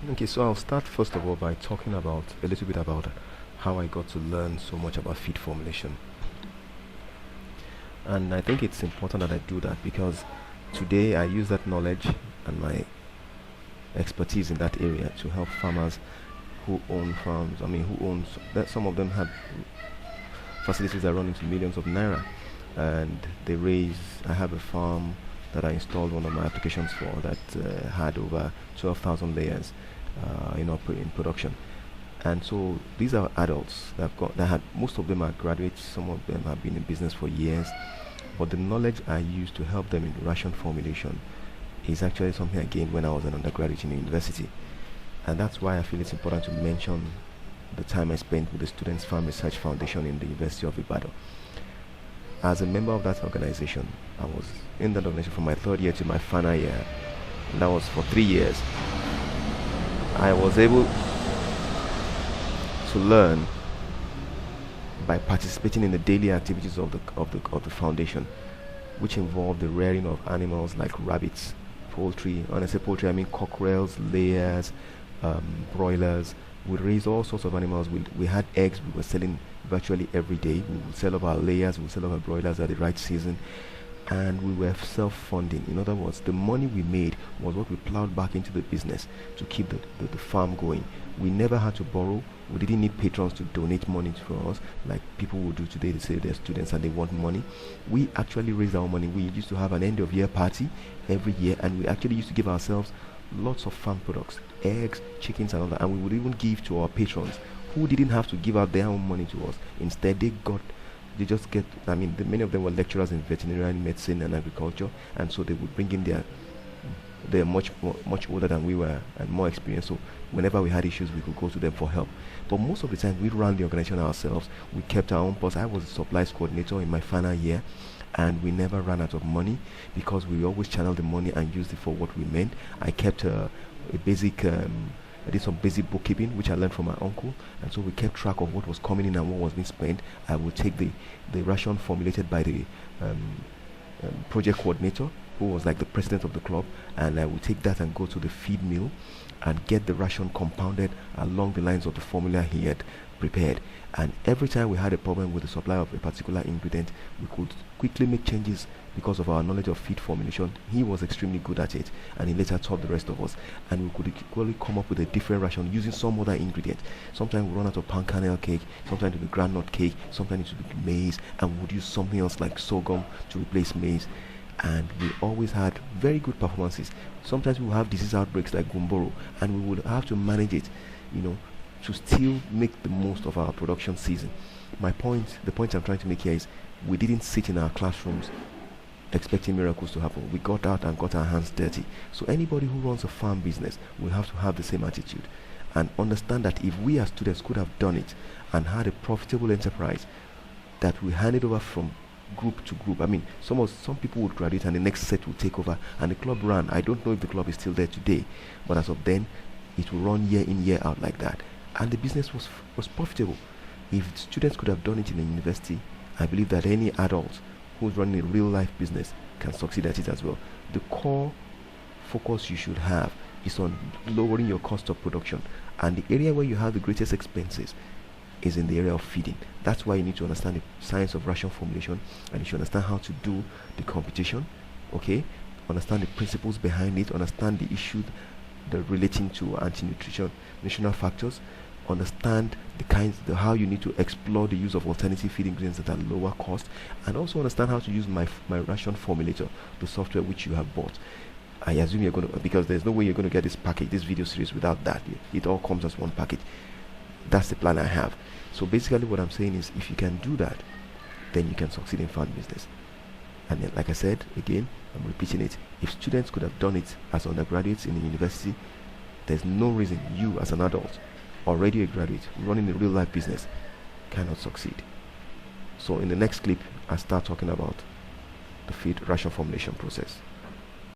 Okay, so I'll start first of all by talking about a little bit about how I got to learn so much about feed formulation. And I think it's important that I do that because today I use that knowledge and my expertise in that area to help farmers who own farms. I mean, who owns that some of them had facilities that run into millions of naira, and they raise. I have a farm that I installed one of my applications for that had over 12,000 layers in production. And so these are adults that had, most of them are graduates, some of them have been in business for years, but the knowledge I use to help them in ration formulation is actually something I gained when I was an undergraduate in university. And that's why I feel it's important to mention the time I spent with the Students Farm Research Foundation in the University of Ibadan. As a member of that organization, I was in that organization from my third year to my final year. And that was for 3 years. I was able to learn by participating in the daily activities of the foundation, which involved the rearing of animals like rabbits, poultry. When I say poultry, I mean cockerels, layers, broilers. We raised all sorts of animals. We had eggs we were selling virtually every day. We would sell off our layers, we would sell off our broilers at the right season, and we were self-funding. In other words, the money we made was what we plowed back into the business to keep the farm going. We never had to borrow. We didn't need patrons to donate money for us like people would do today. They say they're students and they want money. We actually raised our money. We used to have an end of year party every year, and we actually used to give ourselves lots of farm products, eggs, chickens and all that, and we would even give to our patrons who didn't have to give out their own money to us. Instead, they just get, I mean, many of them were lecturers in veterinary medicine and agriculture, and so they would bring in they're much older than we were and more experienced, so whenever we had issues we could go to them for help. But most of the time we ran the organization ourselves. We kept our own purse. I was the supplies coordinator in my final year, and we never ran out of money because we always channeled the money and used it for what we meant. I kept a basic I did some basic bookkeeping, which I learned from my uncle, and so we kept track of what was coming in and what was being spent. I would take the ration formulated by the project coordinator, who was like the president of the club, and I would take that and go to the feed mill and get the ration compounded along the lines of the formula he had prepared. And every time we had a problem with the supply of a particular ingredient, we could quickly make changes because of our knowledge of feed formulation. He was extremely good at it, and he later taught the rest of us, and we could equally come up with a different ration using some other ingredient. Sometimes we run out of palm kernel cake, sometimes it would be groundnut cake, sometimes it would be maize, and we would use something else like sorghum to replace maize. And we always had very good performances. Sometimes we would have disease outbreaks like gumboro, and we would have to manage it, to still make the most of our production season. The point I'm trying to make here is we didn't sit in our classrooms expecting miracles to happen. We got out and got our hands dirty. So anybody who runs a farm business will have to have the same attitude and understand that if we as students could have done it and had a profitable enterprise that we handed over from group to group. I mean, some people would graduate and the next set will take over, and the club ran. I don't know if the club is still there today, but as of then, it will run year in, year out like that. And the business was profitable. If students could have done it in a university, I believe that any adult who's running a real life business can succeed at it as well. The core focus you should have is on lowering your cost of production, and the area where you have the greatest expenses is in the area of feeding. That's why you need to understand the science of ration formulation, and you should understand how to do the computation, okay? Understand the principles behind it, understand the issue relating to nutritional factors, understand how you need to explore the use of alternative feed ingredients that are lower cost, and also understand how to use my ration formulator, the software which you have bought. I assume you're going to, because there's no way you're going to get this video series without that. It all comes as one package. That's the plan I have. So basically what I'm saying is, if you can do that, then you can succeed in farm business. And then, like I said, again, I'm repeating it, if students could have done it as undergraduates in the university, there's no reason you as an adult, already a graduate, running a real life business, cannot succeed. So in the next clip, I'll start talking about the feed ration formulation process.